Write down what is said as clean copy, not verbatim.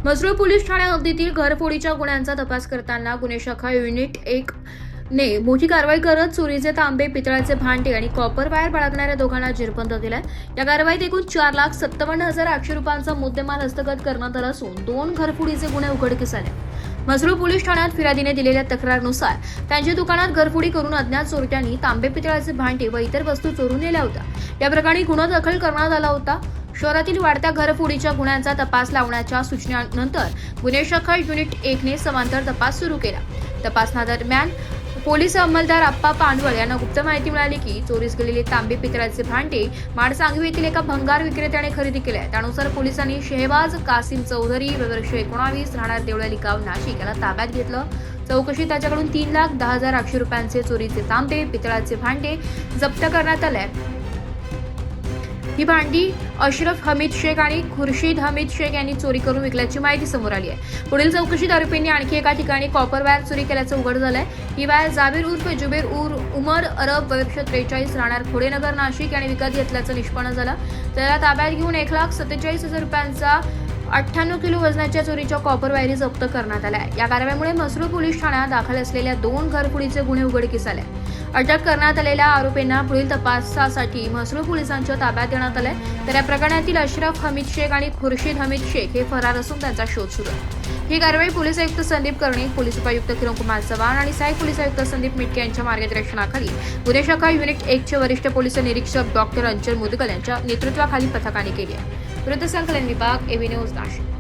Mhasrul police Thane हद्दीतील घरफोडीच्या गुन्ह्यांचा तपास करताना गुन्हे शाखा युनिट 1 ने मोठी कारवाई करत चोरीचे तांबे, पितळाचे भांडे आणि कॉपर वायर बाळगणाऱ्या दोघांना जेरबंद दिलाय। या कारवाईत एकूण 4,57,800 रुपयांचा मुद्देमाल हस्तगत करण्यात आला असून 2 घरफोडीचे गुन्हे उघडकीस आले। म्हसरूळ पोलीस ठाण्यात फिर्यादीने दिलेल्या तक्रारीनुसार त्यांच्या दुकानात घरफोडी करून अज्ञात चोरट्यांनी तांबे, पितळाचे भांडे व इतर वस्तू चोरून नेल्या होत्या। या प्रकरणी गुन्हा दाखल करण्यात आला होता। शहरातील वाढत्या घरफोडीच्या गुन्ह्यांचा तपास लावण्याच्या सूचनेनंतर गुन्हे शाखा युनिट 1 ने समांतर तपास सुरू केला। तपासदरम्यान पोलीस अंमलदार आप्पा पांडवळ यांना गुप्त माहिती मिळाली की चोरीस गेलेले तांबे, पितळाचे भांडे माडसांगवी येथील एका भंगार विक्रेत्याने खरेदी केले। त्यानुसार पोलिसांनी शेहबाज कासिम चौधरी वर्ष 19 राहणार देवळाली गाव नाशिक याला ताब्यात घेतलं। चौकशीत त्याच्याकडून 3,10,800 रुपयांचे चोरीचे तांबे, पितळाचे भांडे जप्त करण्यात आले। ही भांडी अशरफ हमीद शेख आणि खुर्शीद हमीद शेख यांनी चोरी करून विकल्याची माहिती समोर आली आहे। पुढील चौकशीत आरोपींनी आणखी एका ठिकाणी कॉपर वायर चोरी केल्याचं उघड झालंय। ही वायर जाबीर उर्फ जुबेर उमर अरब वर्ष 43 राहणार खोडेनगर नाशिक यांनी विकत घेतल्याचं निष्पन्न झालं। त्याला ताब्यात घेऊन 1,47,000 रुपयांचा 98 किलो वजनाच्या चोरीच्या कॉपर वायरी जप्त करण्यात आल्या। या कारवाईमुळे म्हसरूळ पोलीस ठाण्यात दाखल असलेल्या 2 घरफोडीचे गुन्हे उघडकीस आले। अटक करण्यात आलेल्या आरोपींना पुढील तपासासाठी म्हसरूळ पोलिसांच्या ताब्यात देण्यात आले। तर या प्रकरणातील अशरफ हमीद शेख आणि खुर्शीद हमीद शेख हे फरार असून त्यांचा शोध सुरू आहे। ही कारवाई पोलीस आयुक्त संदीप कर्णिक, पोलीस उपायुक्त किरणकुमार चव्हाण आणि सहाय्यक पोलीस आयुक्त संदीप मिटके यांच्या मार्गदर्शनाखाली गुन्हे शाखा युनिट 1 चे वरिष्ठ पोलीस निरीक्षक डॉक्टर अंचल मुदगल यांच्या नेतृत्वाखाली पथकाने केली आहे। वृत्तसंकलन विभाग, एबी न्यूज नाशिक।